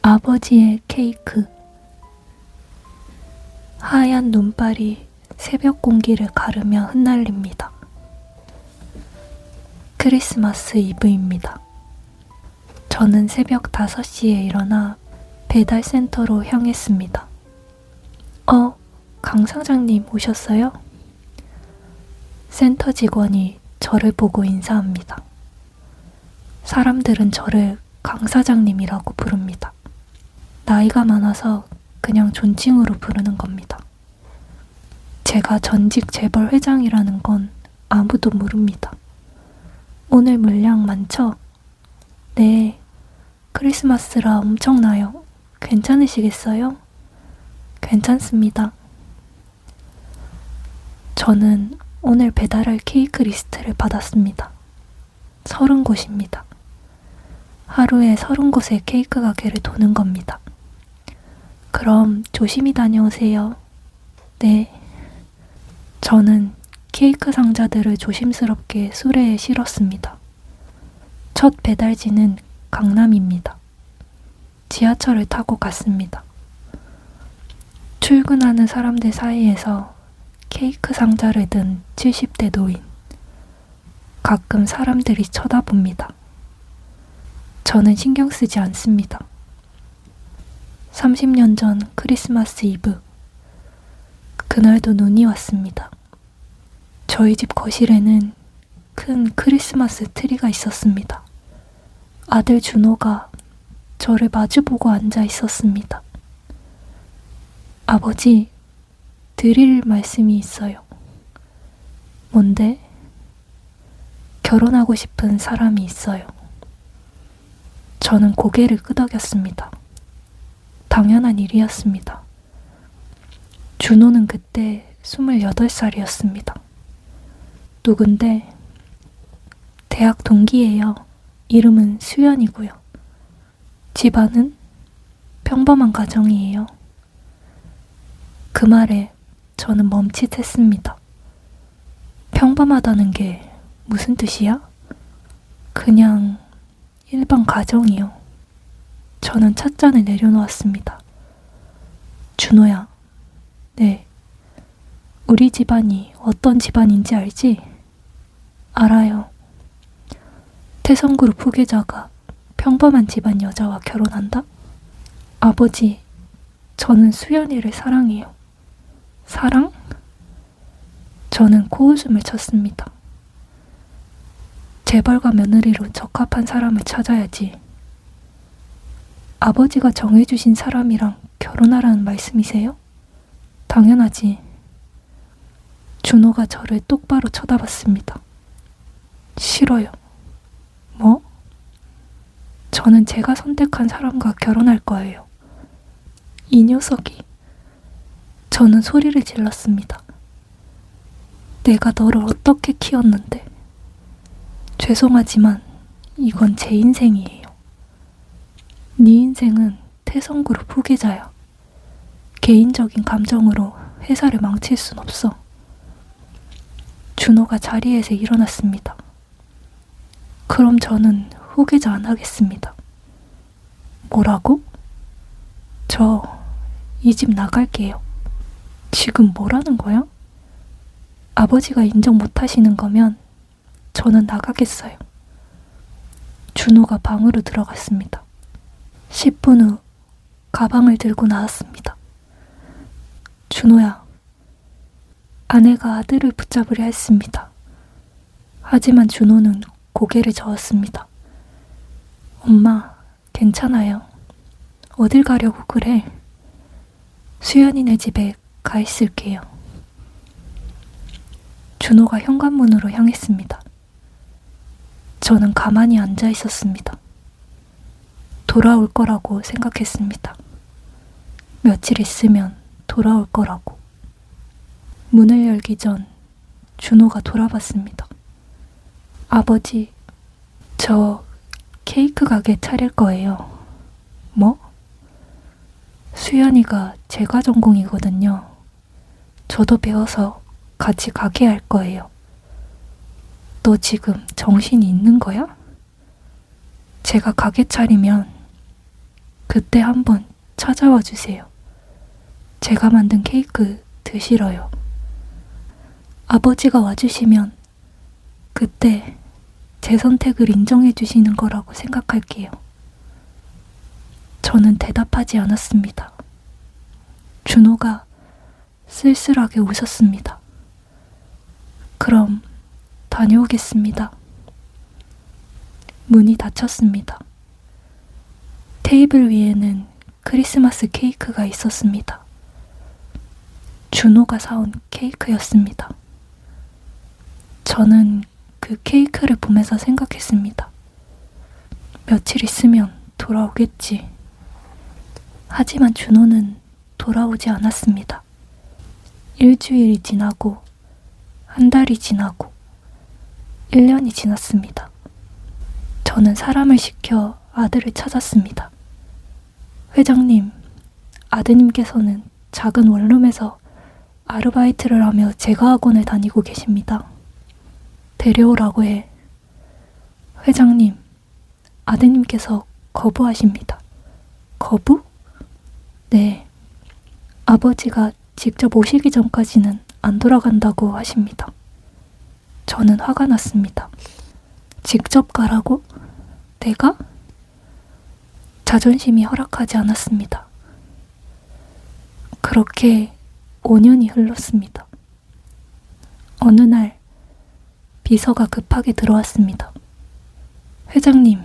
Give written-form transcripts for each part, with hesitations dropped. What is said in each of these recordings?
아버지의 케이크. 하얀 눈발이 새벽 공기를 가르며 흩날립니다. 크리스마스 이브입니다. 저는 새벽 5시에 일어나 배달센터로 향했습니다. 강 사장님 오셨어요? 센터 직원이 저를 보고 인사합니다. 사람들은 저를 강 사장님이라고 부릅니다. 나이가 많아서 그냥 존칭으로 부르는 겁니다. 제가 전직 재벌 회장이라는 건 아무도 모릅니다. 오늘 물량 많죠? 네, 크리스마스라 엄청나요. 괜찮으시겠어요? 괜찮습니다. 저는 오늘 배달할 케이크 리스트를 받았습니다. 30곳입니다. 하루에 30곳의 케이크 가게를 도는 겁니다. 그럼 조심히 다녀오세요. 네. 저는 케이크 상자들을 조심스럽게 수레에 실었습니다. 첫 배달지는 강남입니다. 지하철을 타고 갔습니다. 출근하는 사람들 사이에서 케이크 상자를 든 70대 노인. 가끔 사람들이 쳐다봅니다. 저는 신경 쓰지 않습니다. 30년 전 크리스마스 이브. 그날도 눈이 왔습니다. 저희 집 거실에는 큰 크리스마스 트리가 있었습니다. 아들 준호가 저를 마주보고 앉아 있었습니다. 아버지, 드릴 말씀이 있어요. 뭔데? 결혼하고 싶은 사람이 있어요. 저는 고개를 끄덕였습니다. 당연한 일이었습니다. 준호는 그때 28살이었습니다. 누군데? 대학 동기예요. 이름은 수연이고요. 집안은 평범한 가정이에요. 그 말에 저는 멈칫했습니다. 평범하다는 게 무슨 뜻이야? 그냥 일반 가정이요. 저는 찻잔을 내려놓았습니다. 준호야. 네. 우리 집안이 어떤 집안인지 알지? 알아요. 태성그룹 후계자가 평범한 집안 여자와 결혼한다? 아버지, 저는 수연이를 사랑해요. 사랑? 저는 코웃음을 쳤습니다. 재벌가 며느리로 적합한 사람을 찾아야지. 아버지가 정해주신 사람이랑 결혼하라는 말씀이세요? 당연하지. 준호가 저를 똑바로 쳐다봤습니다. 싫어요. 뭐? 저는 제가 선택한 사람과 결혼할 거예요. 이 녀석이. 저는 소리를 질렀습니다. 내가 너를 어떻게 키웠는데. 죄송하지만 이건 제 인생이에요. 네 인생은 태성그룹 후계자야. 개인적인 감정으로 회사를 망칠 순 없어. 준호가 자리에서 일어났습니다. 그럼 저는 후계자 안 하겠습니다. 뭐라고? 저 이 집 나갈게요. 지금 뭐라는 거야? 아버지가 인정 못 하시는 거면 저는 나가겠어요. 준호가 방으로 들어갔습니다. 10분 후 가방을 들고 나왔습니다. 준호야. 아내가 아들을 붙잡으려 했습니다. 하지만 준호는 고개를 저었습니다. 엄마, 괜찮아요. 어딜 가려고 그래? 수연이네 집에 가 있을게요. 준호가 현관문으로 향했습니다. 저는 가만히 앉아 있었습니다. 돌아올 거라고 생각했습니다. 며칠 있으면 돌아올 거라고. 문을 열기 전 준호가 돌아봤습니다. 아버지, 저 케이크 가게 차릴 거예요. 뭐? 수연이가 제과 전공이거든요. 저도 배워서 같이 가게 할 거예요. 너 지금 정신이 있는 거야? 제가 가게 차리면 그때 한번 찾아와 주세요. 제가 만든 케이크 드시러요. 아버지가 와주시면 그때 제 선택을 인정해 주시는 거라고 생각할게요. 저는 대답하지 않았습니다. 준호가 쓸쓸하게 웃었습니다. 그럼 다녀오겠습니다. 문이 닫혔습니다. 테이블 위에는 크리스마스 케이크가 있었습니다. 준호가 사온 케이크였습니다. 저는 그 케이크를 보면서 생각했습니다. 며칠 있으면 돌아오겠지. 하지만 준호는 돌아오지 않았습니다. 일주일이 지나고, 한 달이 지나고, 1년이 지났습니다. 저는 사람을 시켜 아들을 찾았습니다. 회장님, 아드님께서는 작은 원룸에서 아르바이트를 하며 제과학원을 다니고 계십니다. 데려오라고 해. 회장님, 아드님께서 거부하십니다. 거부? 네. 아버지가 직접 오시기 전까지는 안 돌아간다고 하십니다. 저는 화가 났습니다. 직접 가라고? 내가? 자존심이 허락하지 않았습니다. 그렇게 5년이 흘렀습니다. 어느 날 비서가 급하게 들어왔습니다. 회장님,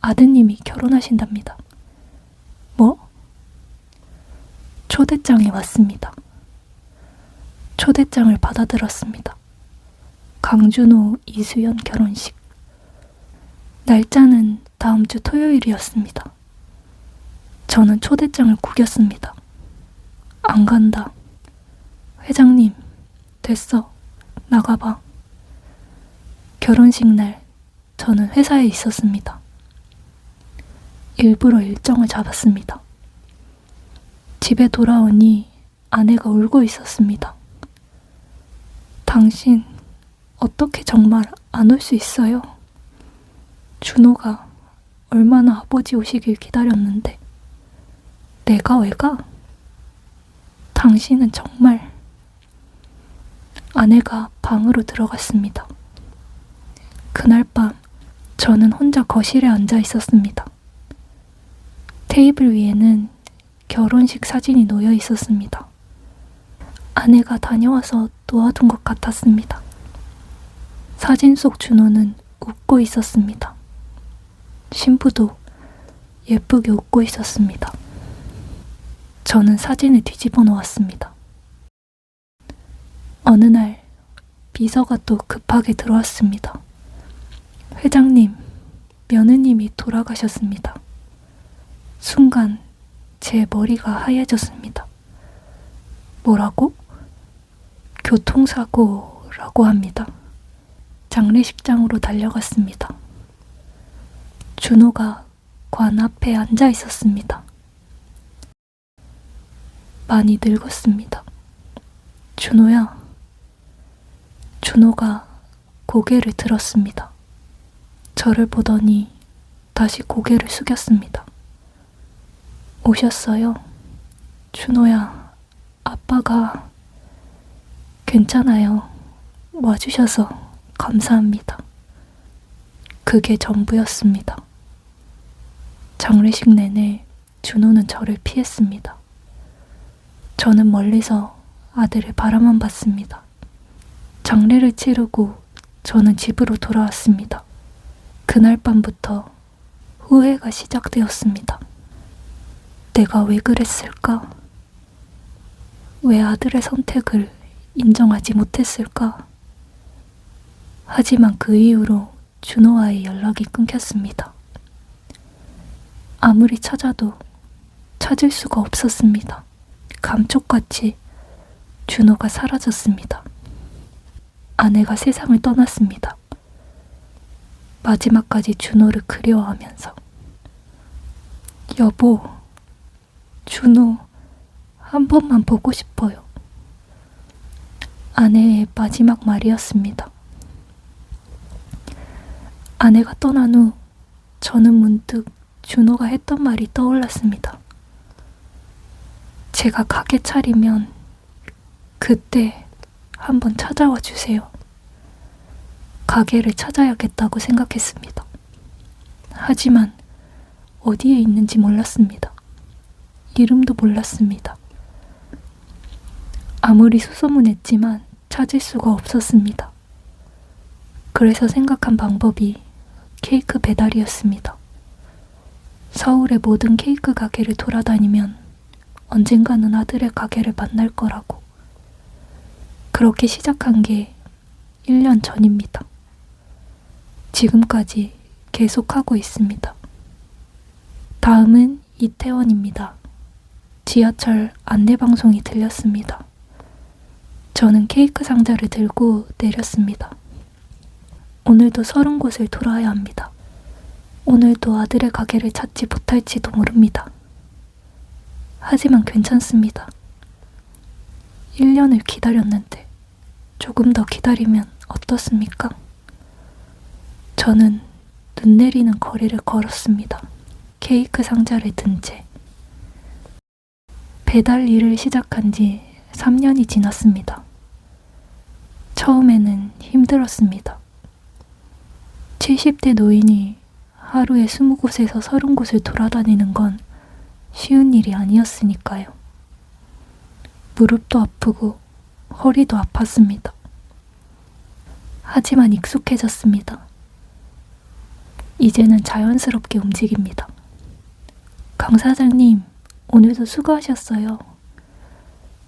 아드님이 결혼하신답니다. 뭐? 초대장이 왔습니다. 초대장을 받아들었습니다. 강준호, 이수연 결혼식. 날짜는 다음 주 토요일이었습니다. 저는 초대장을 구겼습니다. 안 간다. 회장님, 됐어. 나가봐. 결혼식 날 저는 회사에 있었습니다. 일부러 일정을 잡았습니다. 집에 돌아오니 아내가 울고 있었습니다. 당신 어떻게 정말 안 올 수 있어요? 준호가 얼마나 아버지 오시길 기다렸는데 내가 왜 가? 당신은 정말... 아내가 방으로 들어갔습니다. 그날 밤 저는 혼자 거실에 앉아 있었습니다. 테이블 위에는 결혼식 사진이 놓여 있었습니다. 아내가 다녀와서 놓아둔 것 같았습니다. 사진 속 준호는 웃고 있었습니다. 신부도 예쁘게 웃고 있었습니다. 저는 사진을 뒤집어 놓았습니다. 어느 날 비서가 또 급하게 들어왔습니다. 회장님, 며느님이 돌아가셨습니다. 순간 제 머리가 하얘졌습니다. 뭐라고? 교통사고라고 합니다. 장례식장으로 달려갔습니다. 준호가 관 앞에 앉아 있었습니다. 많이 늙었습니다. 준호야. 준호가 고개를 들었습니다. 저를 보더니 다시 고개를 숙였습니다. 오셨어요? 준호야, 아빠가... 괜찮아요. 와주셔서 감사합니다. 그게 전부였습니다. 장례식 내내 준호는 저를 피했습니다. 저는 멀리서 아들의 바라만 봤습니다. 장례를 치르고 저는 집으로 돌아왔습니다. 그날 밤부터 후회가 시작되었습니다. 내가 왜 그랬을까? 왜 아들의 선택을 인정하지 못했을까? 하지만 그 이후로 준호와의 연락이 끊겼습니다. 아무리 찾아도 찾을 수가 없었습니다. 감쪽같이 준호가 사라졌습니다. 아내가 세상을 떠났습니다. 마지막까지 준호를 그리워하면서. 여보, 준호 한 번만 보고 싶어요. 아내의 마지막 말이었습니다. 아내가 떠난 후 저는 문득 준호가 했던 말이 떠올랐습니다. 제가 가게 차리면 그때 한번 찾아와 주세요. 가게를 찾아야겠다고 생각했습니다. 하지만 어디에 있는지 몰랐습니다. 이름도 몰랐습니다. 아무리 수소문했지만 찾을 수가 없었습니다. 그래서 생각한 방법이 케이크 배달이었습니다. 서울의 모든 케이크 가게를 돌아다니면 언젠가는 아들의 가게를 만날 거라고. 그렇게 시작한 게 1년 전입니다. 지금까지 계속하고 있습니다. 다음은 이태원입니다. 지하철 안내방송이 들렸습니다. 저는 케이크 상자를 들고 내렸습니다. 오늘도 30곳을 돌아야 합니다. 오늘도 아들의 가게를 찾지 못할지도 모릅니다. 하지만 괜찮습니다. 1년을 기다렸는데 조금 더 기다리면 어떻습니까? 저는 눈 내리는 거리를 걸었습니다. 케이크 상자를 든 채. 배달 일을 시작한 지 3년이 지났습니다. 처음에는 힘들었습니다. 70대 노인이 하루에 20곳에서 30곳을 돌아다니는 건 쉬운 일이 아니었으니까요. 무릎도 아프고 허리도 아팠습니다. 하지만 익숙해졌습니다. 이제는 자연스럽게 움직입니다. 강 사장님, 오늘도 수고하셨어요.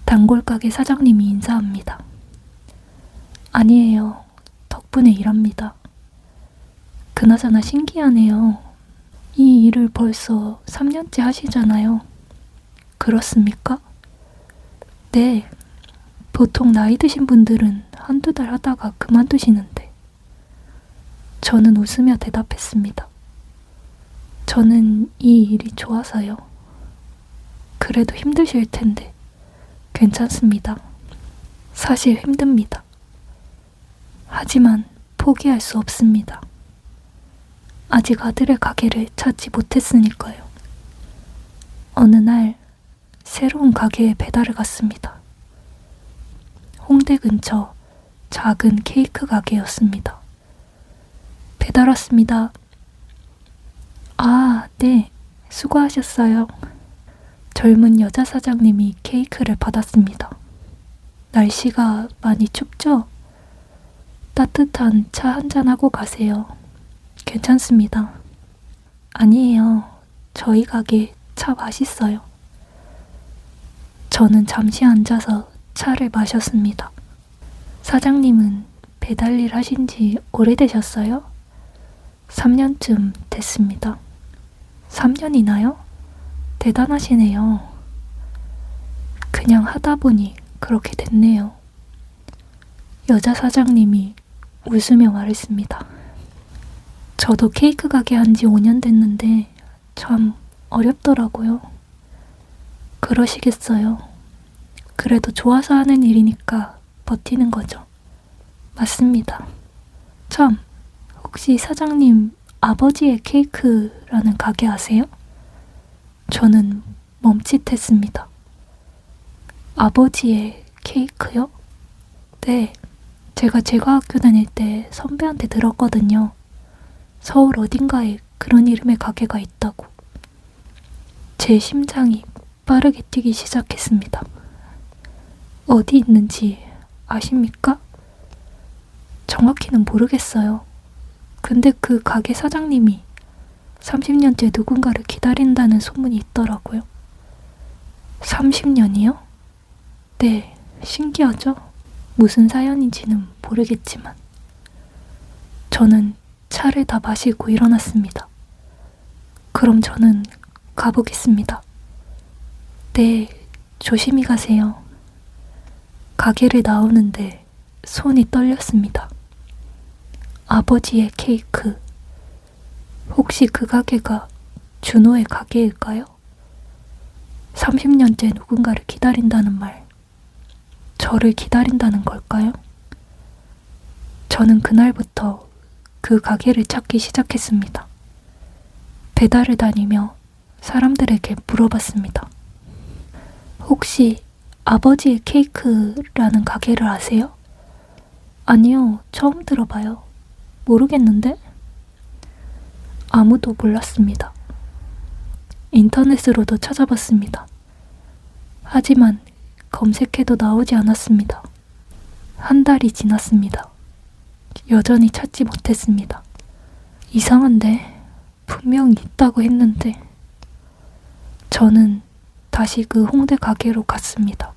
단골 가게 사장님이 인사합니다. 아니에요. 덕분에 일합니다. 그나저나 신기하네요. 이 일을 벌써 3년째 하시잖아요. 그렇습니까? 네. 보통 나이 드신 분들은 한두 달 하다가 그만두시는데. 저는 웃으며 대답했습니다. 저는 이 일이 좋아서요. 그래도 힘드실 텐데 괜찮습니다. 사실 힘듭니다. 하지만 포기할 수 없습니다. 아직 아들의 가게를 찾지 못했으니까요. 어느 날 새로운 가게에 배달을 갔습니다. 홍대 근처 작은 케이크 가게였습니다. 배달 왔습니다. 아, 네. 수고하셨어요. 젊은 여자 사장님이 케이크를 받았습니다. 날씨가 많이 춥죠? 따뜻한 차 한잔하고 가세요. 괜찮습니다. 아니에요. 저희 가게 차 맛있어요. 저는 잠시 앉아서 차를 마셨습니다. 사장님은 배달 일 하신 지 오래되셨어요? 3년쯤 됐습니다. 3년이나요? 대단하시네요. 그냥 하다 보니 그렇게 됐네요. 여자 사장님이 웃으며 말했습니다. 저도 케이크 가게 한 지 5년 됐는데 참 어렵더라고요. 그러시겠어요. 그래도 좋아서 하는 일이니까 버티는 거죠. 맞습니다. 참, 혹시 사장님 아버지의 케이크라는 가게 아세요? 저는 멈칫했습니다. 아버지의 케이크요? 네, 제가 재과학교 다닐 때 선배한테 들었거든요. 서울 어딘가에 그런 이름의 가게가 있다고. 제 심장이 빠르게 뛰기 시작했습니다. 어디 있는지 아십니까? 정확히는 모르겠어요. 근데 그 가게 사장님이 30년째 누군가를 기다린다는 소문이 있더라고요. 30년이요? 네, 신기하죠? 무슨 사연인지는 모르겠지만. 저는 차를 다 마시고 일어났습니다. 그럼 저는 가보겠습니다. 네, 조심히 가세요. 가게를 나오는데 손이 떨렸습니다. 아버지의 케이크. 혹시 그 가게가 준호의 가게일까요? 30년째 누군가를 기다린다는 말, 저를 기다린다는 걸까요? 저는 그날부터 그 가게를 찾기 시작했습니다. 배달을 다니며 사람들에게 물어봤습니다. 혹시 아버지의 케이크라는 가게를 아세요? 아니요, 처음 들어봐요. 모르겠는데? 아무도 몰랐습니다. 인터넷으로도 찾아봤습니다. 하지만 검색해도 나오지 않았습니다. 한 달이 지났습니다. 여전히 찾지 못했습니다. 이상한데, 분명히 있다고 했는데. 저는 다시 그 홍대 가게로 갔습니다.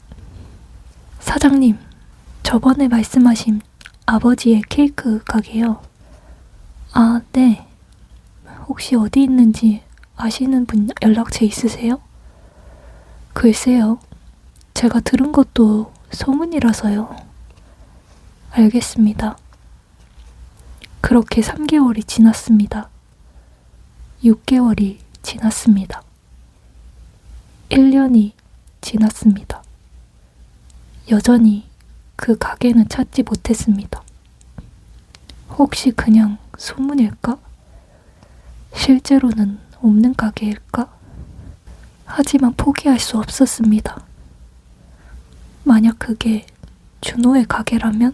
사장님, 저번에 말씀하신 아버지의 케이크 가게요. 아, 네. 혹시 어디 있는지 아시는 분 연락처 있으세요? 글쎄요. 제가 들은 것도 소문이라서요. 알겠습니다. 그렇게 3개월이 지났습니다. 6개월이 지났습니다. 1년이 지났습니다. 여전히 그 가게는 찾지 못했습니다. 혹시 그냥 소문일까? 실제로는 없는 가게일까? 하지만 포기할 수 없었습니다. 만약 그게 준호의 가게라면?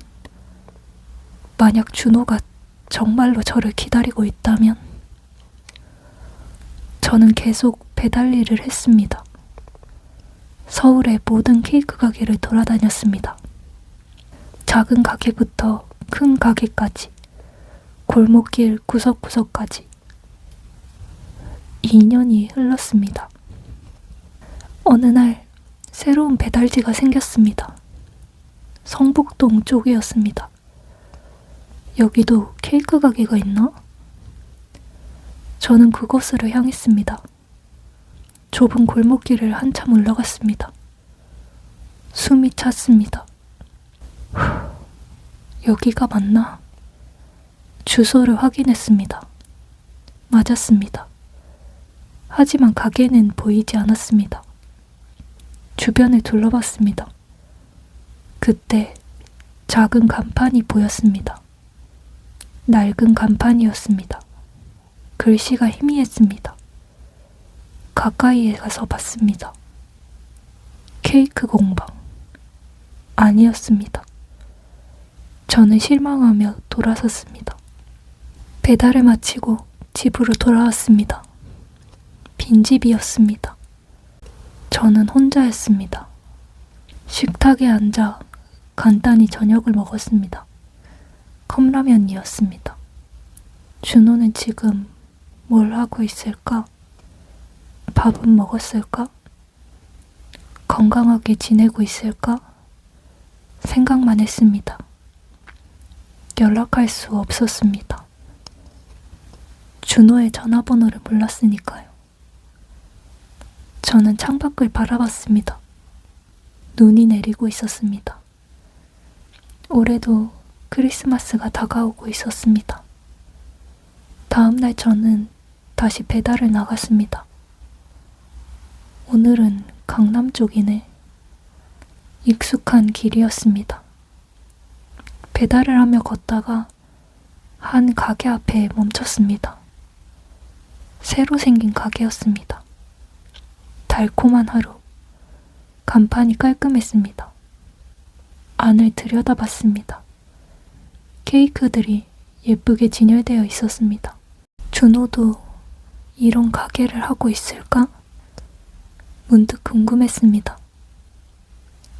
만약 준호가 정말로 저를 기다리고 있다면? 저는 계속 배달 일을 했습니다. 서울의 모든 케이크 가게를 돌아다녔습니다. 작은 가게부터 큰 가게까지, 골목길 구석구석까지. 2년이 흘렀습니다. 어느 날 새로운 배달지가 생겼습니다. 성북동 쪽이었습니다. 여기도 케이크 가게가 있나? 저는 그곳으로 향했습니다. 좁은 골목길을 한참 올라갔습니다. 숨이 찼습니다. 여기가 맞나? 주소를 확인했습니다. 맞았습니다. 하지만 가게는 보이지 않았습니다. 주변을 둘러봤습니다. 그때 작은 간판이 보였습니다. 낡은 간판이었습니다. 글씨가 희미했습니다. 가까이에 가서 봤습니다. 케이크 공방. 아니었습니다. 저는 실망하며 돌아섰습니다. 배달을 마치고 집으로 돌아왔습니다. 빈집이었습니다. 저는 혼자였습니다. 식탁에 앉아 간단히 저녁을 먹었습니다. 컵라면이었습니다. 준호는 지금 뭘 하고 있을까? 밥은 먹었을까? 건강하게 지내고 있을까? 생각만 했습니다. 연락할 수 없었습니다. 준호의 전화번호를 몰랐으니까요. 저는 창밖을 바라봤습니다. 눈이 내리고 있었습니다. 올해도 크리스마스가 다가오고 있었습니다. 다음날 저는 다시 배달을 나갔습니다. 오늘은 강남 쪽이네. 익숙한 길이었습니다. 배달을 하며 걷다가 한 가게 앞에 멈췄습니다. 새로 생긴 가게였습니다. 달콤한 하루. 간판이 깔끔했습니다. 안을 들여다봤습니다. 케이크들이 예쁘게 진열되어 있었습니다. 준호도 이런 가게를 하고 있을까? 문득 궁금했습니다.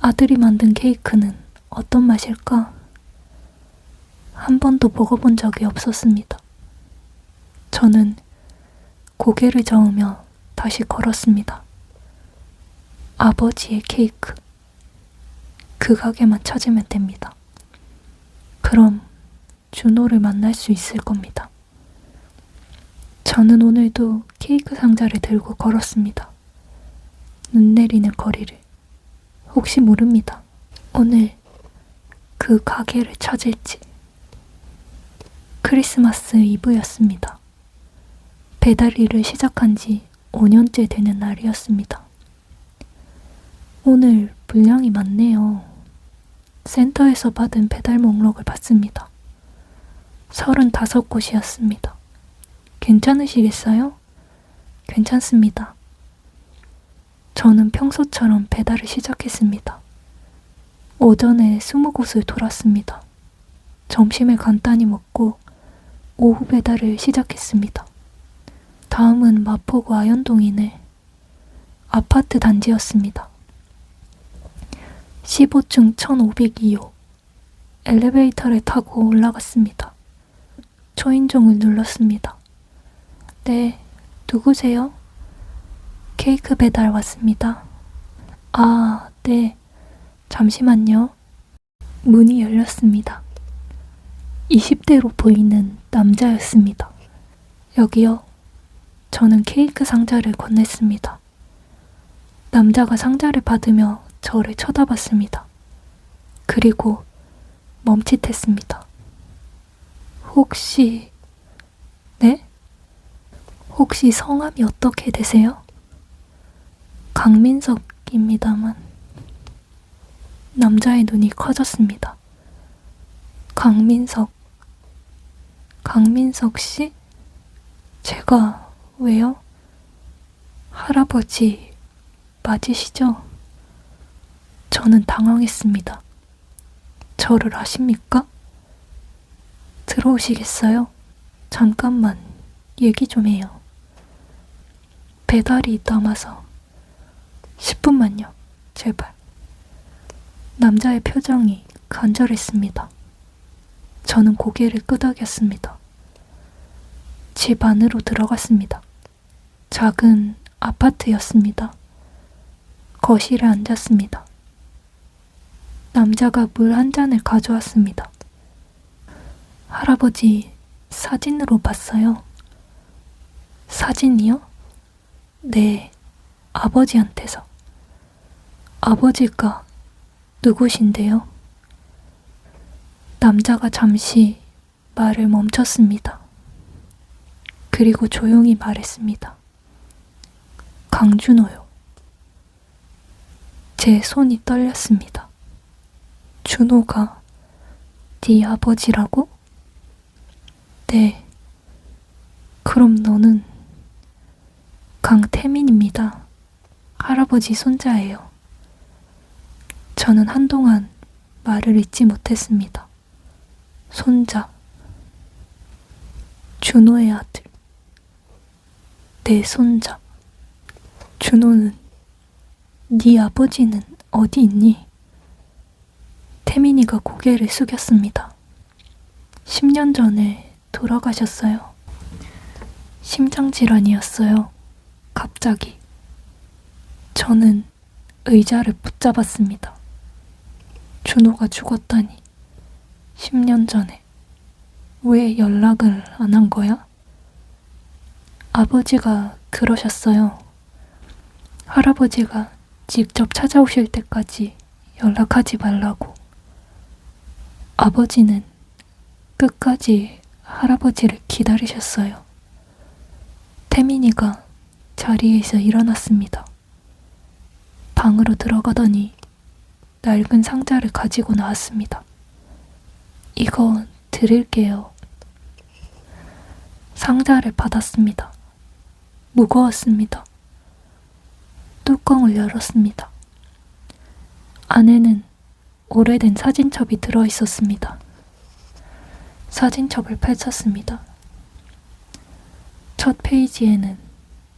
아들이 만든 케이크는 어떤 맛일까? 한 번도 먹어본 적이 없었습니다. 저는 고개를 저으며 다시 걸었습니다. 아버지의 케이크. 그 가게만 찾으면 됩니다. 그럼 준호를 만날 수 있을 겁니다. 저는 오늘도 케이크 상자를 들고 걸었습니다. 눈 내리는 거리를. 혹시 모릅니다. 오늘 그 가게를 찾을지. 크리스마스 이브였습니다. 배달 일을 시작한 지 5년째 되는 날이었습니다. 오늘 분량이 많네요. 센터에서 받은 배달 목록을 봤습니다. 35곳이었습니다. 괜찮으시겠어요? 괜찮습니다. 저는 평소처럼 배달을 시작했습니다. 오전에 20곳을 돌았습니다. 점심에 간단히 먹고 오후 배달을 시작했습니다. 다음은 마포구 아현동이네. 아파트 단지였습니다. 15층 1502호. 엘리베이터를 타고 올라갔습니다. 초인종을 눌렀습니다. 네, 누구세요? 케이크 배달 왔습니다. 아, 네. 잠시만요. 문이 열렸습니다. 20대로 보이는 남자였습니다. 여기요. 저는 케이크 상자를 건넸습니다. 남자가 상자를 받으며 저를 쳐다봤습니다. 그리고 멈칫했습니다. 혹시, 네? 혹시 성함이 어떻게 되세요? 강민석입니다만. 남자의 눈이 커졌습니다. 강민석 씨? 제가 왜요? 할아버지 맞으시죠? 저는 당황했습니다. 저를 아십니까? 들어오시겠어요? 잠깐만 얘기 좀 해요. 배달이 남아서 10분만요. 제발. 남자의 표정이 간절했습니다. 저는 고개를 끄덕였습니다. 집 안으로 들어갔습니다. 작은 아파트였습니다. 거실에 앉았습니다. 남자가 물 한 잔을 가져왔습니다. 할아버지 사진으로 봤어요. 사진이요? 네, 아버지한테서. 아버지가 누구신데요? 남자가 잠시 말을 멈췄습니다. 그리고 조용히 말했습니다. 강준호요. 제 손이 떨렸습니다. 준호가 네 아버지라고? 네. 그럼 너는 강태민입니다. 할아버지 손자예요. 저는 한동안 말을 잇지 못했습니다. 손자. 준호의 아들. 내 손자. 준호는 네 아버지는 어디 있니? 태민이가 고개를 숙였습니다. 10년 전에 돌아가셨어요. 심장질환이었어요. 갑자기. 저는 의자를 붙잡았습니다. 준호가 죽었다니. 10년 전에. 왜 연락을 안 한 거야? 아버지가 그러셨어요. 할아버지가 직접 찾아오실 때까지 연락하지 말라고. 아버지는 끝까지 할아버지를 기다리셨어요. 태민이가 자리에서 일어났습니다. 방으로 들어가더니 낡은 상자를 가지고 나왔습니다. 이거 드릴게요. 상자를 받았습니다. 무거웠습니다. 뚜껑을 열었습니다. 안에는 오래된 사진첩이 들어있었습니다. 사진첩을 펼쳤습니다. 첫 페이지에는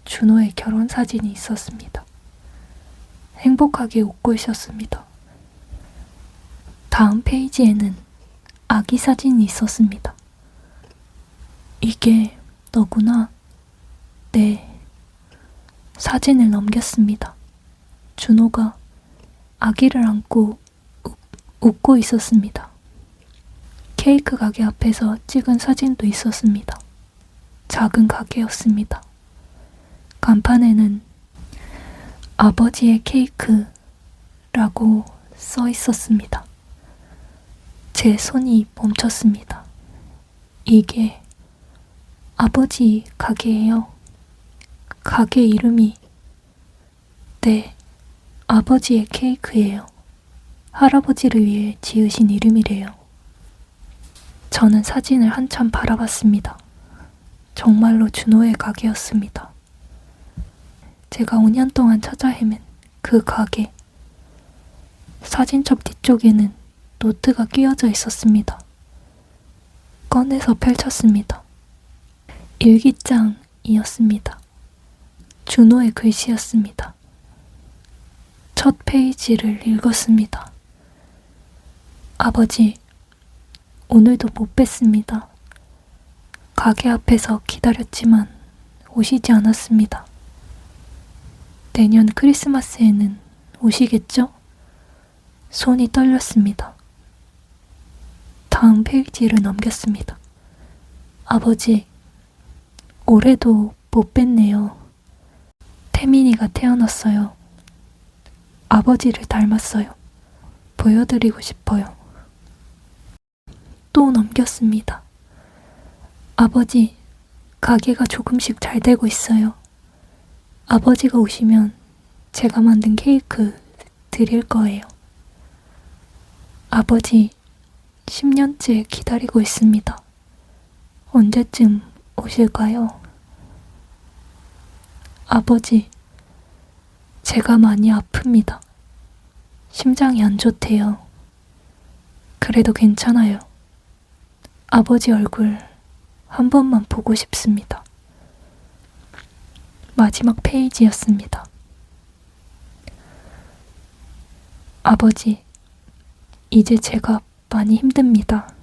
준호의 결혼 사진이 있었습니다. 행복하게 웃고 있었습니다. 다음 페이지에는 아기 사진이 있었습니다. 이게 너구나? 네. 사진을 넘겼습니다. 준호가 아기를 안고 웃고 있었습니다. 케이크 가게 앞에서 찍은 사진도 있었습니다. 작은 가게였습니다. 간판에는 아버지의 케이크라고 써 있었습니다. 제 손이 멈췄습니다. 이게 아버지 가게예요. 가게 이름이 네, 아버지의 케이크예요. 할아버지를 위해 지으신 이름이래요. 저는 사진을 한참 바라봤습니다. 정말로 준호의 가게였습니다. 제가 5년 동안 찾아 헤맨 그 가게. 사진첩 뒤쪽에는 노트가 끼워져 있었습니다. 꺼내서 펼쳤습니다. 일기장이었습니다. 준호의 글씨였습니다. 첫 페이지를 읽었습니다. 아버지, 오늘도 못 뵀습니다. 가게 앞에서 기다렸지만 오시지 않았습니다. 내년 크리스마스에는 오시겠죠? 손이 떨렸습니다. 다음 페이지를 넘겼습니다. 아버지, 올해도 못 뵀네요. 태민이가 태어났어요. 아버지를 닮았어요. 보여드리고 싶어요. 또 넘겼습니다. 아버지, 가게가 조금씩 잘 되고 있어요. 아버지가 오시면 제가 만든 케이크 드릴 거예요. 아버지, 10년째 기다리고 있습니다. 언제쯤 오실까요? 아버지, 제가 많이 아픕니다. 심장이 안 좋대요. 그래도 괜찮아요. 아버지 얼굴 한 번만 보고 싶습니다. 마지막 페이지였습니다. 아버지, 이제 제가 많이 힘듭니다.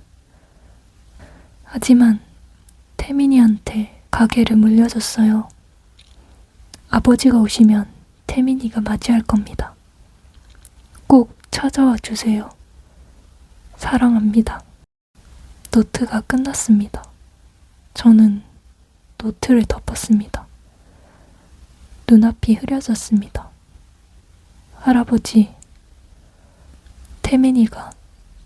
하지만 태민이한테 가게를 물려줬어요. 아버지가 오시면 태민이가 맞이할 겁니다. 꼭 찾아와 주세요. 사랑합니다. 노트가 끝났습니다. 저는 노트를 덮었습니다. 눈앞이 흐려졌습니다. 할아버지, 태민이가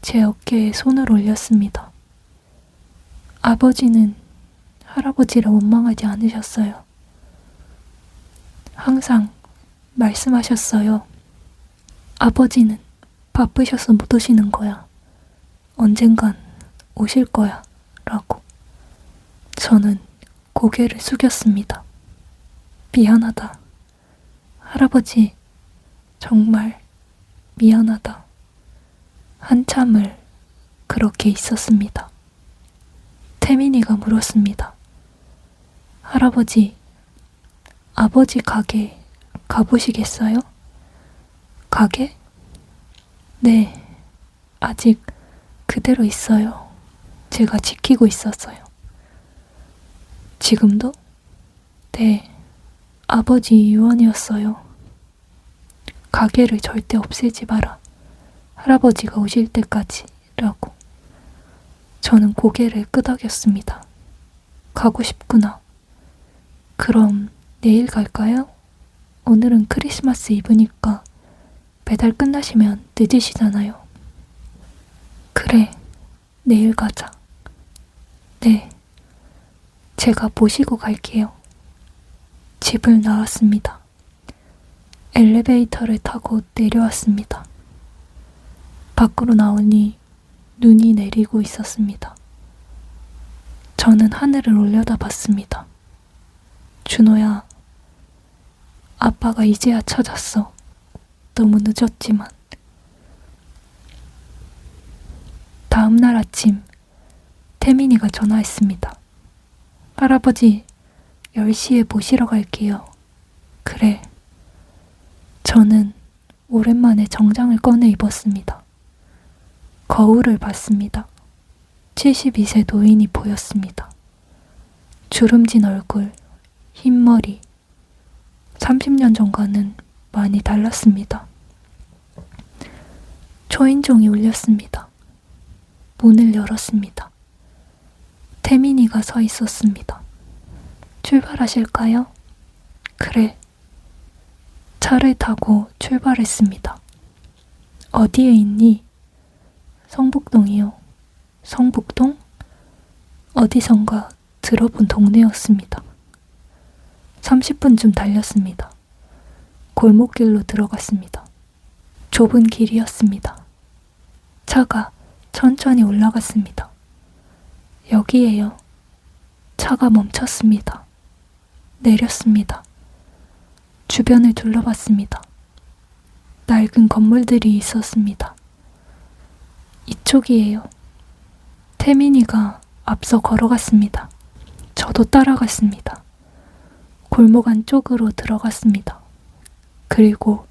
제 어깨에 손을 올렸습니다. 아버지는 할아버지를 원망하지 않으셨어요. 항상 말씀하셨어요. 아버지는 바쁘셔서 못 오시는 거야. 언젠간 오실 거야. 라고. 저는 고개를 숙였습니다. 미안하다. 할아버지, 정말 미안하다. 한참을 그렇게 있었습니다. 태민이가 물었습니다. 할아버지, 아버지 가게 가보시겠어요? 가게? 네, 아직 그대로 있어요. 제가 지키고 있었어요. 지금도? 네, 아버지 유언이었어요. 가게를 절대 없애지 마라. 할아버지가 오실 때까지 라고. 저는 고개를 끄덕였습니다. 가고 싶구나. 그럼 내일 갈까요? 오늘은 크리스마스 이브니까 배달 끝나시면 늦으시잖아요. 그래, 내일 가자. 네, 제가 모시고 갈게요. 집을 나왔습니다. 엘리베이터를 타고 내려왔습니다. 밖으로 나오니 눈이 내리고 있었습니다. 저는 하늘을 올려다봤습니다. 준호야, 아빠가 이제야 찾았어. 너무 늦었지만. 다음 날 아침, 태민이가 전화했습니다. 할아버지, 10시에 모시러 갈게요. 그래. 저는 오랜만에 정장을 꺼내 입었습니다. 거울을 봤습니다. 72세 노인이 보였습니다. 주름진 얼굴, 흰 머리. 30년 전과는 많이 달랐습니다. 초인종이 울렸습니다. 문을 열었습니다. 태민이가 서 있었습니다. 출발하실까요? 그래. 차를 타고 출발했습니다. 어디에 있니? 성북동이요. 성북동? 어디선가 들어본 동네였습니다. 30분쯤 달렸습니다. 골목길로 들어갔습니다. 좁은 길이었습니다. 차가 천천히 올라갔습니다. 여기에요. 차가 멈췄습니다. 내렸습니다. 주변을 둘러봤습니다. 낡은 건물들이 있었습니다. 이쪽이에요. 태민이가 앞서 걸어갔습니다. 저도 따라갔습니다. 골목 안쪽으로 들어갔습니다. 그리고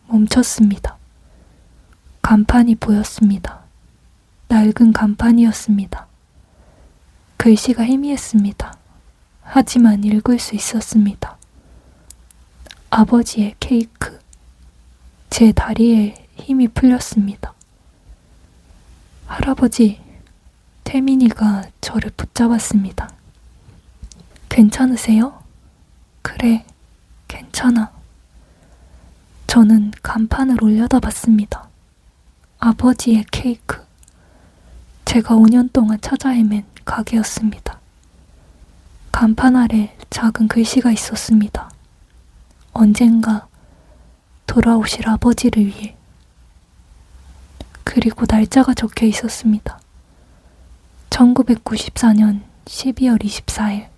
멈췄습니다. 간판이 보였습니다. 낡은 간판이었습니다. 글씨가 희미했습니다. 하지만 읽을 수 있었습니다. 아버지의 케이크. 제 다리에 힘이 풀렸습니다. 할아버지, 태민이가 저를 붙잡았습니다. 괜찮으세요? 그래, 괜찮아. 저는 간판을 올려다봤습니다. 아버지의 케이크. 제가 5년 동안 찾아 헤맨 가게였습니다. 간판 아래 작은 글씨가 있었습니다. 언젠가 돌아오실 아버지를 위해. 그리고 날짜가 적혀 있었습니다. 1994년 12월 24일.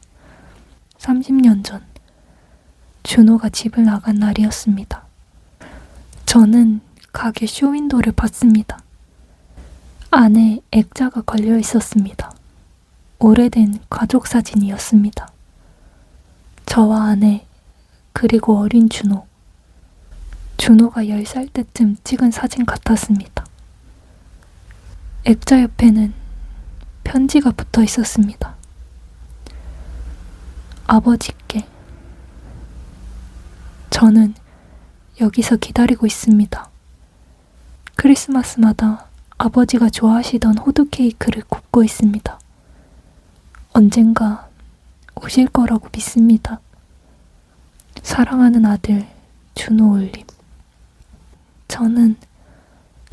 30년 전 준호가 집을 나간 날이었습니다. 저는 가게 쇼윈도를 봤습니다. 안에 액자가 걸려 있었습니다. 오래된 가족 사진이었습니다. 저와 아내, 그리고 어린 준호. 준호가 10살 때쯤 찍은 사진 같았습니다. 액자 옆에는 편지가 붙어 있었습니다. 아버지께. 저는 여기서 기다리고 있습니다. 크리스마스마다 아버지가 좋아하시던 호두 케이크를 굽고 있습니다. 언젠가 오실 거라고 믿습니다. 사랑하는 아들 준호 올림. 저는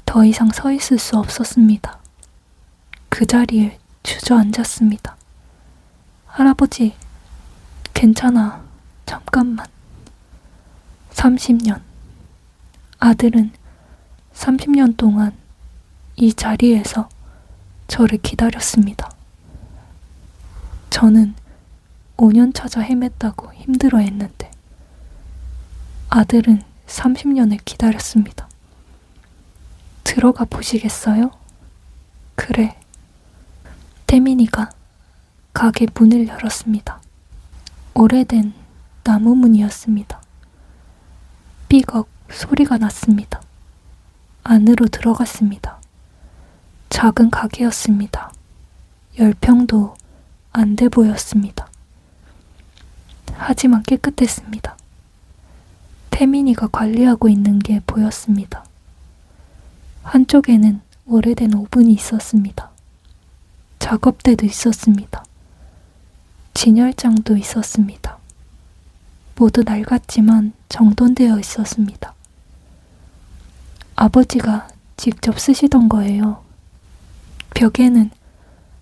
더 이상 서 있을 수 없었습니다. 그 자리에 주저앉았습니다. 할아버지, 괜찮아. 잠깐만. 30년. 아들은 30년 동안 이 자리에서 저를 기다렸습니다. 저는 5년 찾아 헤맸다고 힘들어했는데 아들은 30년을 기다렸습니다. 들어가 보시겠어요? 그래. 태민이가 가게 문을 열었습니다. 오래된 나무 문이었습니다. 삐걱 소리가 났습니다. 안으로 들어갔습니다. 작은 가게였습니다. 10평도 안 돼 보였습니다. 하지만 깨끗했습니다. 태민이가 관리하고 있는 게 보였습니다. 한쪽에는 오래된 오븐이 있었습니다. 작업대도 있었습니다. 진열장도 있었습니다. 모두 낡았지만 정돈되어 있었습니다. 아버지가 직접 쓰시던 거예요. 벽에는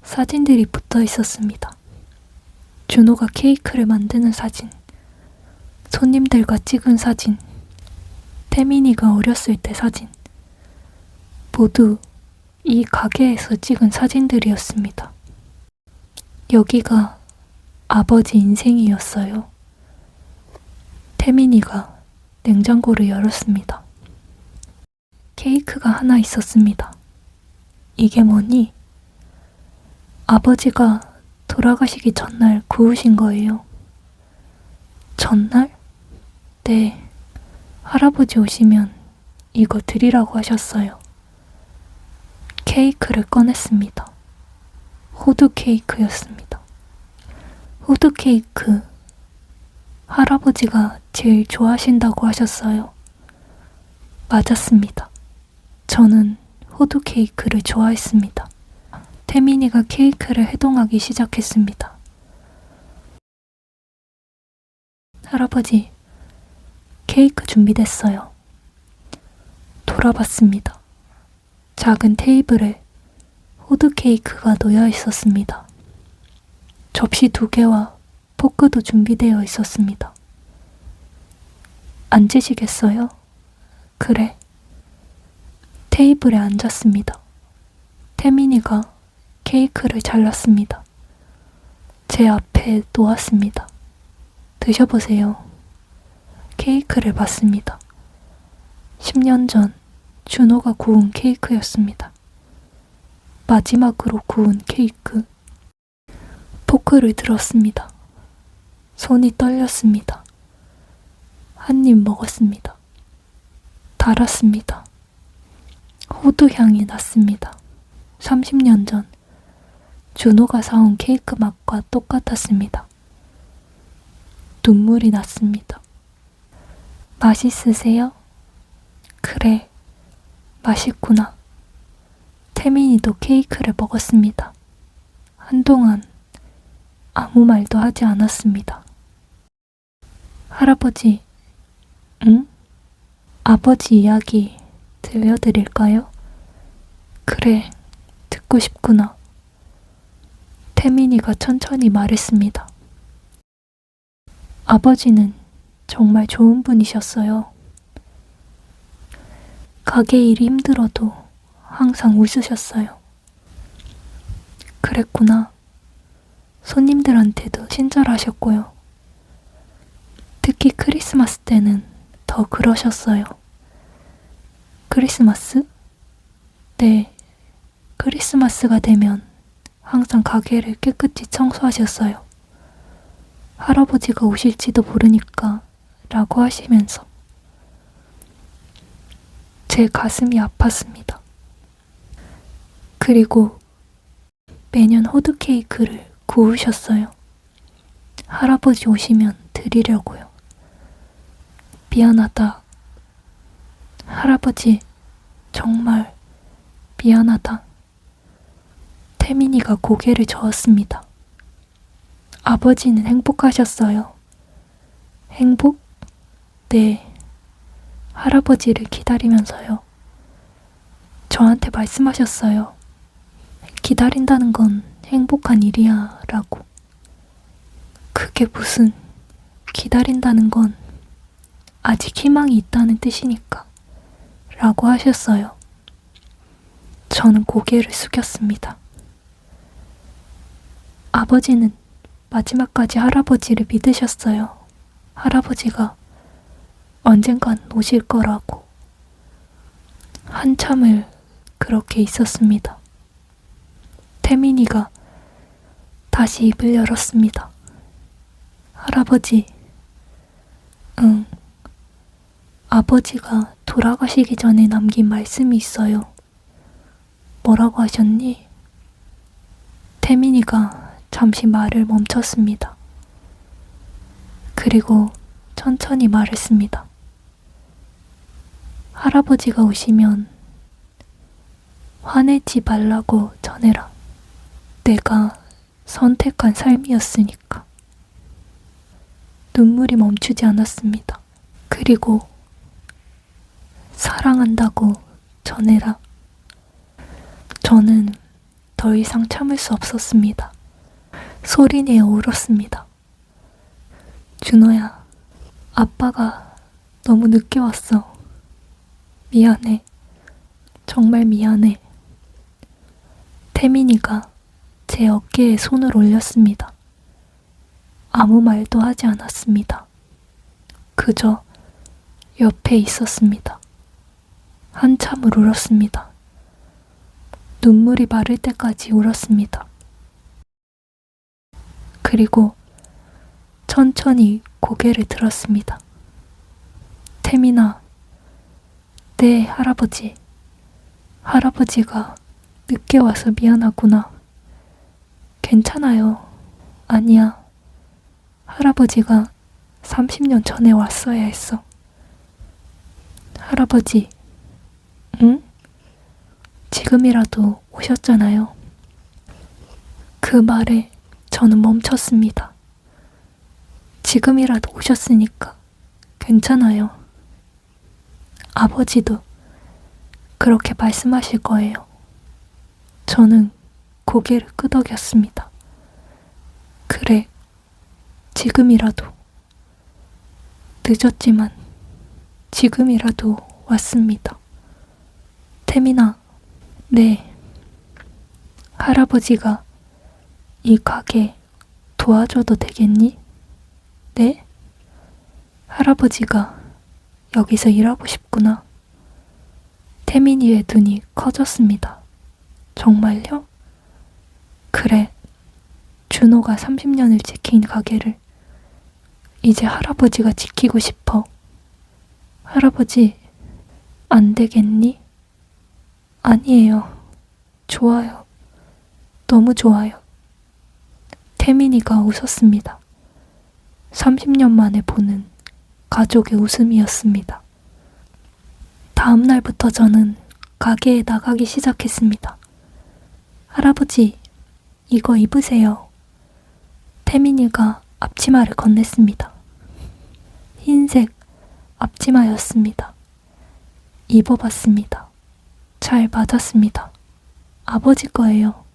사진들이 붙어 있었습니다. 준호가 케이크를 만드는 사진, 손님들과 찍은 사진, 태민이가 어렸을 때 사진, 모두 이 가게에서 찍은 사진들이었습니다. 여기가 아버지 인생이었어요. 태민이가 냉장고를 열었습니다. 케이크가 하나 있었습니다. 이게 뭐니? 아버지가 돌아가시기 전날 구우신 거예요. 전날? 네. 할아버지 오시면 이거 드리라고 하셨어요. 케이크를 꺼냈습니다. 호두 케이크였습니다. 호두 케이크, 할아버지가 제일 좋아하신다고 하셨어요. 맞았습니다. 저는 호두 케이크를 좋아했습니다. 태민이가 케이크를 해동하기 시작했습니다. 할아버지, 케이크 준비됐어요. 돌아봤습니다. 작은 테이블에 호두 케이크가 놓여 있었습니다. 접시 2개와 포크도 준비되어 있었습니다. 앉으시겠어요? 그래. 테이블에 앉았습니다. 태민이가 케이크를 잘랐습니다. 제 앞에 놓았습니다. 드셔보세요. 케이크를 봤습니다. 10년 전 준호가 구운 케이크였습니다. 마지막으로 구운 케이크. 포크를 들었습니다. 손이 떨렸습니다. 한 입 먹었습니다. 달았습니다. 호두 향이 났습니다. 30년 전 준호가 사온 케이크 맛과 똑같았습니다. 눈물이 났습니다. 맛있으세요? 그래, 맛있구나. 태민이도 케이크를 먹었습니다. 한동안 아무 말도 하지 않았습니다. 할아버지, 응? 아버지 이야기 들려드릴까요? 그래, 듣고 싶구나. 태민이가 천천히 말했습니다. 아버지는 정말 좋은 분이셨어요. 가게 일이 힘들어도 항상 웃으셨어요. 그랬구나. 손님들한테도 친절하셨고요. 특히 크리스마스 때는 더 그러셨어요. 크리스마스? 네, 크리스마스가 되면 항상 가게를 깨끗이 청소하셨어요. 할아버지가 오실지도 모르니까 라고 하시면서 제 가슴이 아팠습니다. 그리고 매년 호두 케이크를 구우셨어요. 할아버지 오시면 드리려고요. 미안하다. 할아버지, 정말 미안하다. 태민이가 고개를 저었습니다. 아버지는 행복하셨어요. 행복? 네. 할아버지를 기다리면서요. 저한테 말씀하셨어요. 기다린다는 건 행복한 일이야 라고. 그게 무슨, 기다린다는 건 아직 희망이 있다는 뜻이니까 라고 하셨어요. 저는 고개를 숙였습니다. 아버지는 마지막까지 할아버지를 믿으셨어요. 할아버지가 언젠간 오실 거라고. 한참을 그렇게 있었습니다. 태민이가 다시 입을 열었습니다. 할아버지, 응. 아버지가 돌아가시기 전에 남긴 말씀이 있어요. 뭐라고 하셨니? 태민이가 잠시 말을 멈췄습니다. 그리고 천천히 말했습니다. 할아버지가 오시면 화내지 말라고 전해라. 내가 선택한 삶이었으니까. 눈물이 멈추지 않았습니다. 그리고 사랑한다고 전해라. 저는 더 이상 참을 수 없었습니다. 소리내어 울었습니다. 준호야, 아빠가 너무 늦게 왔어. 미안해. 정말 미안해. 태민이가 제 어깨에 손을 올렸습니다. 아무 말도 하지 않았습니다. 그저 옆에 있었습니다. 한참을 울었습니다. 눈물이 마를 때까지 울었습니다. 그리고 천천히 고개를 들었습니다. 태민아, 네, 할아버지. 할아버지가 늦게 와서 미안하구나. 괜찮아요. 아니야. 할아버지가 30년 전에 왔어야 했어. 할아버지, 응? 지금이라도 오셨잖아요. 그 말에 저는 멈췄습니다. 지금이라도 오셨으니까 괜찮아요. 아버지도 그렇게 말씀하실 거예요. 저는 고개를 끄덕였습니다. 그래, 지금이라도. 늦었지만 지금이라도 왔습니다. 태민아, 네. 할아버지가 이 가게 도와줘도 되겠니? 네? 할아버지가 여기서 일하고 싶구나. 태민이의 눈이 커졌습니다. 정말요? 그래. 준호가 30년을 지킨 가게를 이제 할아버지가 지키고 싶어. 할아버지, 안 되겠니? 아니에요. 좋아요. 너무 좋아요. 태민이가 웃었습니다. 30년 만에 보는 가족의 웃음이었습니다. 다음 날부터 저는 가게에 나가기 시작했습니다. 할아버지, 이거 입으세요. 태민이가 앞치마를 건넸습니다. 흰색 앞치마였습니다. 입어봤습니다. 잘 맞았습니다. 아버지 거예요.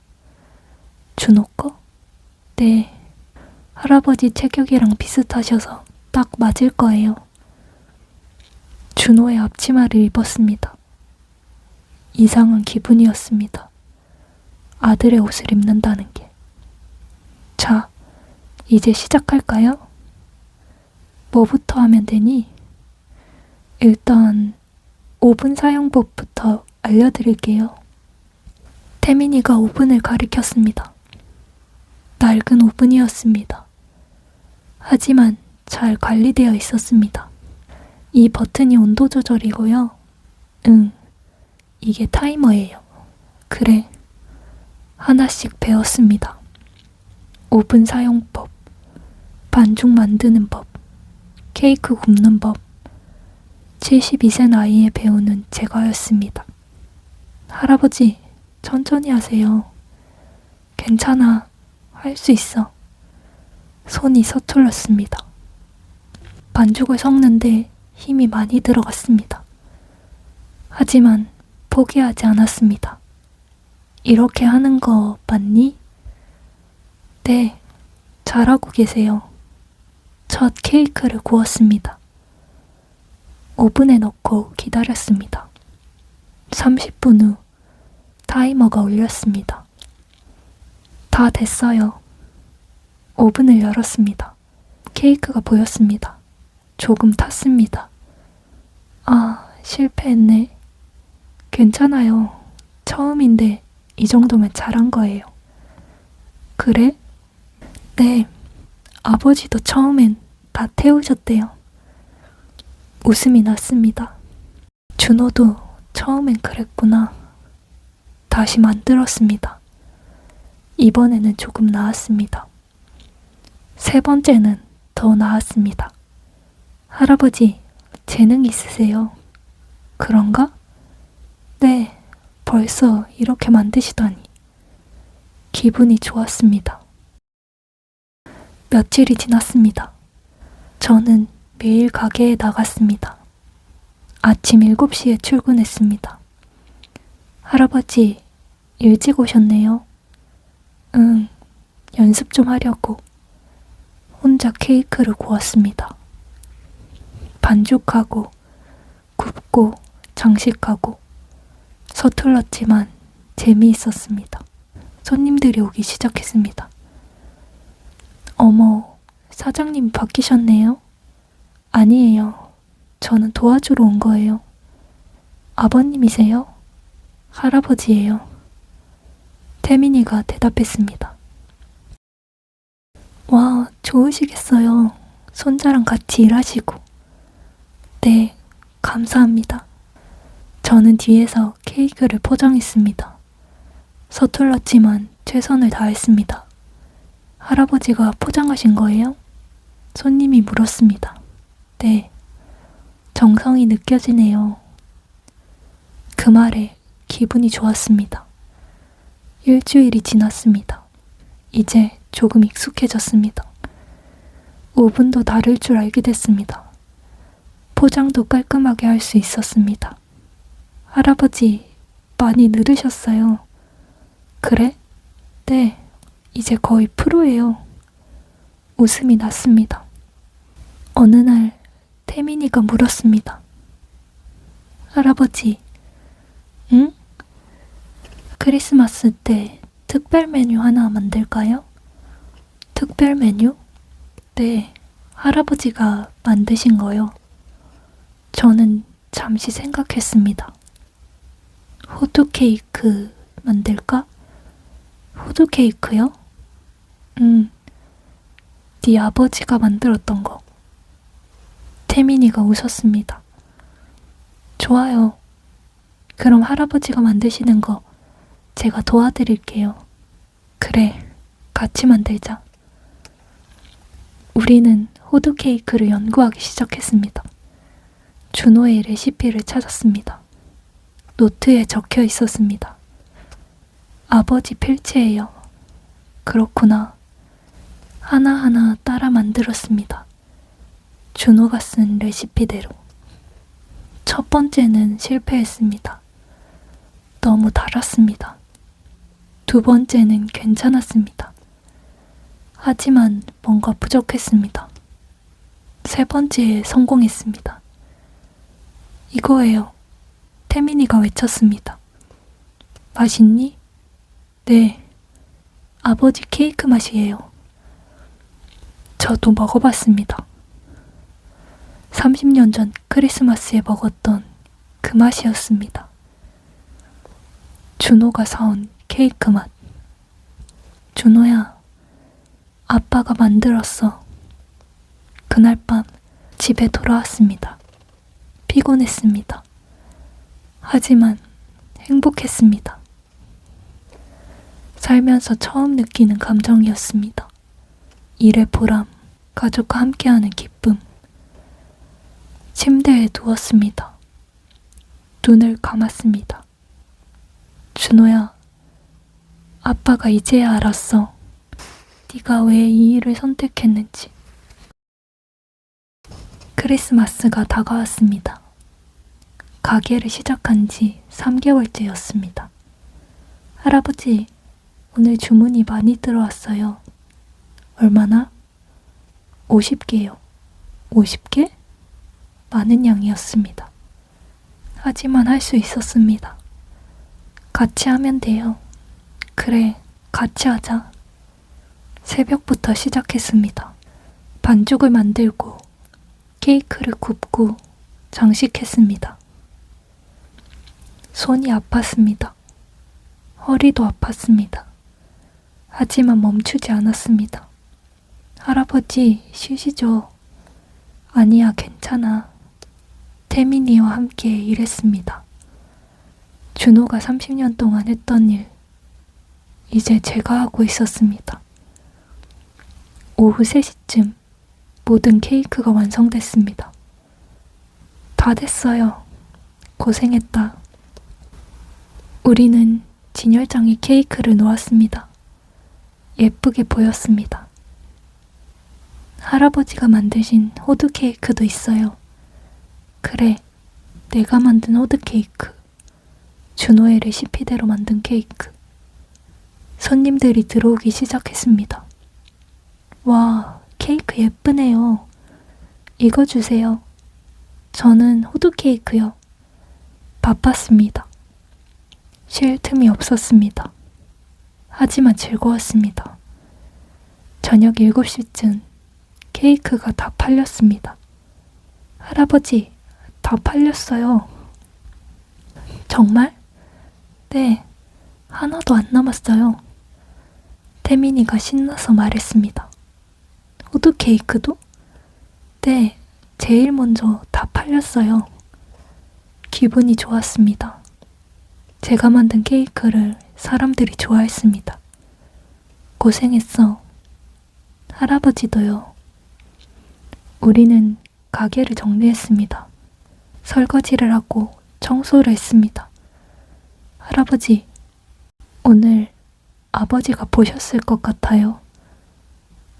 준호 거? 네. 할아버지 체격이랑 비슷하셔서 딱 맞을 거예요. 준호의 앞치마를 입었습니다. 이상한 기분이었습니다. 아들의 옷을 입는다는 게. 자, 이제 시작할까요? 뭐부터 하면 되니? 일단 오븐 사용법부터 알려드릴게요. 태민이가 오븐을 가리켰습니다. 낡은 오븐이었습니다. 하지만 잘 관리되어 있었습니다. 이 버튼이 온도 조절이고요. 이게 타이머예요. 그래. 하나씩 배웠습니다. 오븐 사용법, 반죽 만드는 법, 케이크 굽는 법, 72세 나이에 배우는 제가였습니다. 할아버지, 천천히 하세요. 괜찮아. 할 수 있어. 손이 서툴렀습니다. 반죽을 섞는데 힘이 많이 들어갔습니다. 하지만 포기하지 않았습니다. 이렇게 하는 거 맞니? 네, 잘하고 계세요. 첫 케이크를 구웠습니다. 오븐에 넣고 기다렸습니다. 30분 후 타이머가 울렸습니다. 다 됐어요. 오븐을 열었습니다. 케이크가 보였습니다. 조금 탔습니다. 아, 실패했네. 괜찮아요. 처음인데 이 정도면 잘한 거예요. 그래? 네. 아버지도 처음엔 다 태우셨대요. 웃음이 났습니다. 준호도 처음엔 그랬구나. 다시 만들었습니다. 이번에는 조금 나았습니다. 세 번째는 더 나았습니다. 할아버지, 재능 있으세요. 그런가? 네, 벌써 이렇게 만드시다니. 기분이 좋았습니다. 며칠이 지났습니다. 저는 매일 가게에 나갔습니다. 아침 7시에 출근했습니다. 할아버지, 일찍 오셨네요. 응, 연습 좀 하려고. 혼자 케이크를 구웠습니다. 반죽하고, 굽고, 장식하고, 서툴렀지만 재미있었습니다. 손님들이 오기 시작했습니다. 어머, 사장님 바뀌셨네요? 아니에요. 저는 도와주러 온 거예요. 아버님이세요? 할아버지예요. 태민이가 대답했습니다. 와, 좋으시겠어요. 손자랑 같이 일하시고. 네, 감사합니다. 저는 뒤에서 케이크를 포장했습니다. 서툴렀지만 최선을 다했습니다. 할아버지가 포장하신 거예요? 손님이 물었습니다. 네, 정성이 느껴지네요. 그 말에 기분이 좋았습니다. 일주일이 지났습니다. 이제 조금 익숙해졌습니다. 오븐도 다를 줄 알게 됐습니다. 포장도 깔끔하게 할 수 있었습니다. 할아버지, 많이 늘으셨어요. 그래? 네, 이제 거의 프로예요. 웃음이 났습니다. 어느 날 태민이가 물었습니다. 할아버지, 응? 크리스마스 때 특별 메뉴 하나 만들까요? 특별 메뉴? 네, 할아버지가 만드신 거요. 저는 잠시 생각했습니다. 호두 케이크 만들까? 호두 케이크요? 네 아버지가 만들었던 거. 태민이가 웃었습니다. 좋아요. 그럼 할아버지가 만드시는 거 제가 도와드릴게요. 그래, 같이 만들자. 우리는 호두 케이크를 연구하기 시작했습니다. 준호의 레시피를 찾았습니다. 노트에 적혀 있었습니다. 아버지 필체예요. 그렇구나. 하나하나 따라 만들었습니다. 준호가 쓴 레시피대로. 첫 번째는 실패했습니다. 너무 달았습니다. 두 번째는 괜찮았습니다. 하지만 뭔가 부족했습니다. 세 번째에 성공했습니다. 이거예요. 태민이가 외쳤습니다. 맛있니? 네. 아버지 케이크 맛이에요. 저도 먹어봤습니다. 30년 전 크리스마스에 먹었던 그 맛이었습니다. 준호가 사온 케이크 맛. 준호야, 아빠가 만들었어. 그날 밤 집에 돌아왔습니다. 피곤했습니다. 하지만 행복했습니다. 살면서 처음 느끼는 감정이었습니다. 일의 보람, 가족과 함께하는 기쁨. 침대에 누웠습니다. 눈을 감았습니다. 준호야, 아빠가 이제야 알았어. 네가 왜 이 일을 선택했는지. 크리스마스가 다가왔습니다. 가게를 시작한 지 3개월째였습니다. 할아버지, 오늘 주문이 많이 들어왔어요. 얼마나? 50개요. 50개? 많은 양이었습니다. 하지만 할 수 있었습니다. 같이 하면 돼요. 그래, 같이 하자. 새벽부터 시작했습니다. 반죽을 만들고 케이크를 굽고 장식했습니다. 손이 아팠습니다. 허리도 아팠습니다. 하지만 멈추지 않았습니다. 할아버지, 쉬시죠. 아니야, 괜찮아. 태민이와 함께 일했습니다. 준호가 30년 동안 했던 일, 이제 제가 하고 있었습니다. 오후 3시쯤 모든 케이크가 완성됐습니다. 다 됐어요. 고생했다. 우리는 진열장에 케이크를 놓았습니다. 예쁘게 보였습니다. 할아버지가 만드신 호두 케이크도 있어요. 그래, 내가 만든 호두 케이크. 준호의 레시피대로 만든 케이크. 손님들이 들어오기 시작했습니다. 와, 케이크 예쁘네요. 이거 주세요. 저는 호두 케이크요. 바빴습니다. 쉴 틈이 없었습니다. 하지만 즐거웠습니다. 저녁 7시쯤 케이크가 다 팔렸습니다. 할아버지, 다 팔렸어요. 정말? 네, 하나도 안 남았어요. 태민이가 신나서 말했습니다. 호두 케이크도? 네, 제일 먼저 다 팔렸어요. 기분이 좋았습니다. 제가 만든 케이크를 사람들이 좋아했습니다. 고생했어. 할아버지도요. 우리는 가게를 정리했습니다. 설거지를 하고 청소를 했습니다. 할아버지, 오늘 아버지가 보셨을 것 같아요.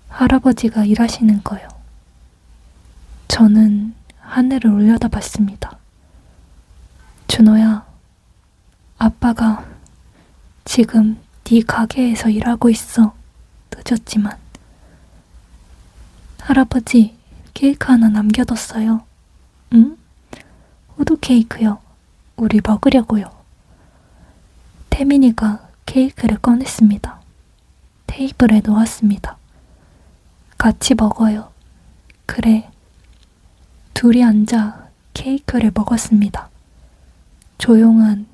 할아버지가 일하시는 거요. 저는 하늘을 올려다봤습니다. 준호야, 아빠가 지금 네 가게에서 일하고 있어. 늦었지만. 할아버지, 케이크 하나 남겨뒀어요. 응? 호두 케이크요. 우리 먹으려고요. 태민이가 케이크를 꺼냈습니다. 테이블에 놓았습니다. 같이 먹어요. 그래. 둘이 앉아 케이크를 먹었습니다. 조용한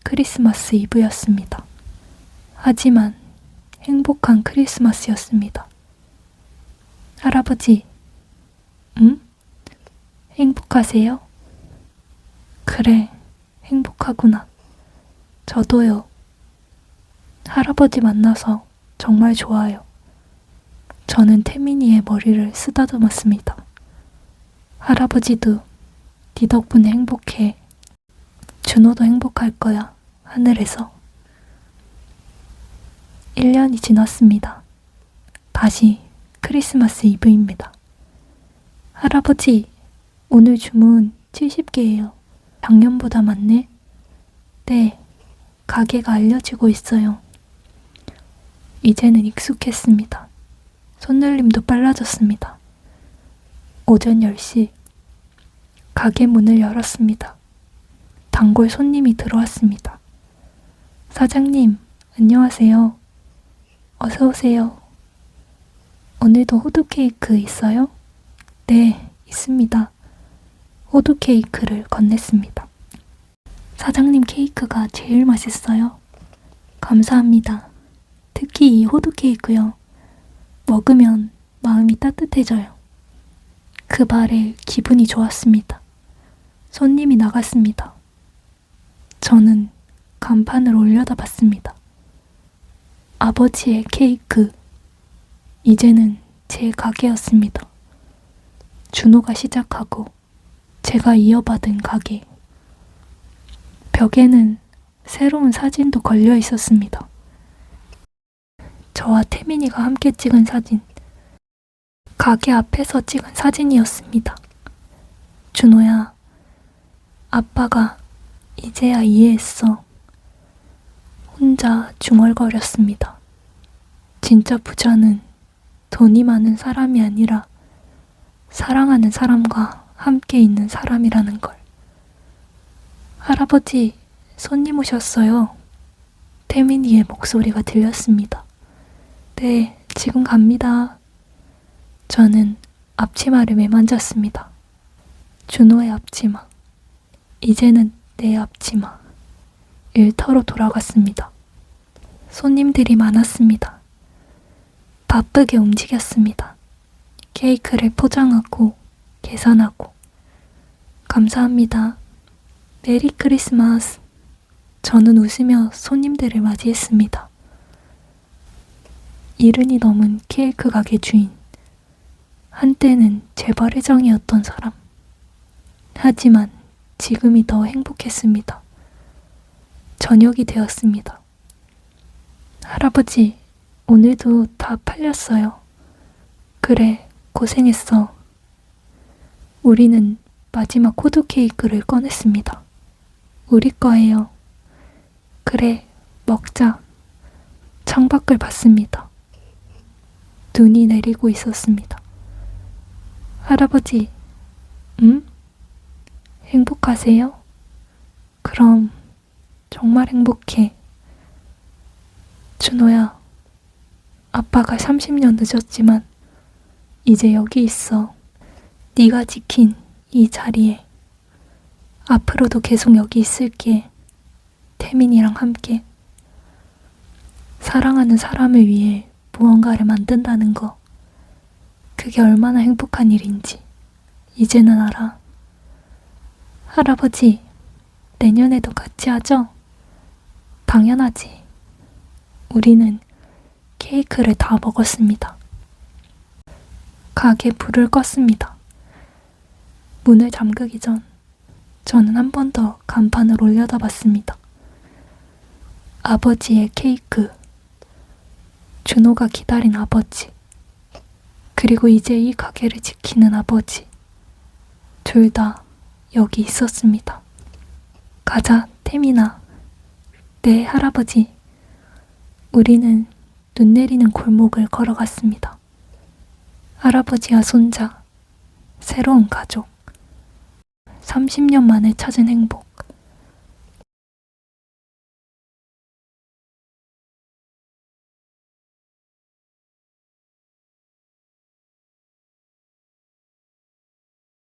크리스마스 이브였습니다. 하지만 행복한 크리스마스였습니다. 할아버지, 응? 행복하세요? 그래, 행복하구나. 저도요. 할아버지 만나서 정말 좋아요. 저는 태민이의 머리를 쓰다듬었습니다. 할아버지도 네 덕분에 행복해. 준호도 행복할 거야, 하늘에서. 1년이 지났습니다. 다시 크리스마스 이브입니다. 할아버지, 오늘 주문 70개예요. 작년보다 많네? 네, 가게가 알려지고 있어요. 이제는 익숙했습니다. 손놀림도 빨라졌습니다. 오전 10시, 가게 문을 열었습니다. 단골 손님이 들어왔습니다. 사장님, 안녕하세요. 어서 오세요. 오늘도 호두 케이크 있어요? 네, 있습니다. 호두 케이크를 건넸습니다. 사장님 케이크가 제일 맛있어요. 감사합니다. 특히 이 호두 케이크요. 먹으면 마음이 따뜻해져요. 그 말에 기분이 좋았습니다. 손님이 나갔습니다. 저는 간판을 올려다봤습니다. 아버지의 케이크. 이제는 제 가게였습니다. 준호가 시작하고 제가 이어받은 가게. 벽에는 새로운 사진도 걸려 있었습니다. 저와 태민이가 함께 찍은 사진. 가게 앞에서 찍은 사진이었습니다. 준호야, 아빠가 이제야 이해했어. 혼자 중얼거렸습니다. 진짜 부자는 돈이 많은 사람이 아니라 사랑하는 사람과 함께 있는 사람이라는 걸. 할아버지, 손님 오셨어요. 태민이의 목소리가 들렸습니다. 네, 지금 갑니다. 저는 앞치마를 매만졌습니다. 준호의 앞치마. 이제는 내 앞치마. 일터로 돌아갔습니다. 손님들이 많았습니다. 바쁘게 움직였습니다. 케이크를 포장하고 계산하고. 감사합니다. 메리 크리스마스. 저는 웃으며 손님들을 맞이했습니다. 70이 넘은 케이크 가게 주인. 한때는 재벌회장이었던 사람. 하지만 지금이 더 행복했습니다. 저녁이 되었습니다. 할아버지, 오늘도 다 팔렸어요. 그래, 고생했어. 우리는 마지막 호두 케이크를 꺼냈습니다. 우리 거예요. 그래, 먹자. 창밖을 봤습니다. 눈이 내리고 있었습니다. 할아버지, 행복하세요? 그럼 정말 행복해. 준호야, 아빠가 30년 늦었지만 이제 여기 있어. 네가 지킨 이 자리에. 앞으로도 계속 여기 있을게. 태민이랑 함께. 사랑하는 사람을 위해 무언가를 만든다는 거. 그게 얼마나 행복한 일인지 이제는 알아. 할아버지, 내년에도 같이 하죠? 당연하지. 우리는 케이크를 다 먹었습니다. 가게 불을 껐습니다. 문을 잠그기 전 저는 한 번 더 간판을 올려다봤습니다. 아버지의 케이크. 준호가 기다린 아버지. 그리고 이제 이 가게를 지키는 아버지. 둘 다 여기 있었습니다. 가자, 태민아. 네, 할아버지. 우리는 눈 내리는 골목을 걸어갔습니다. 할아버지와 손자, 새로운 가족. 30년 만에 찾은 행복.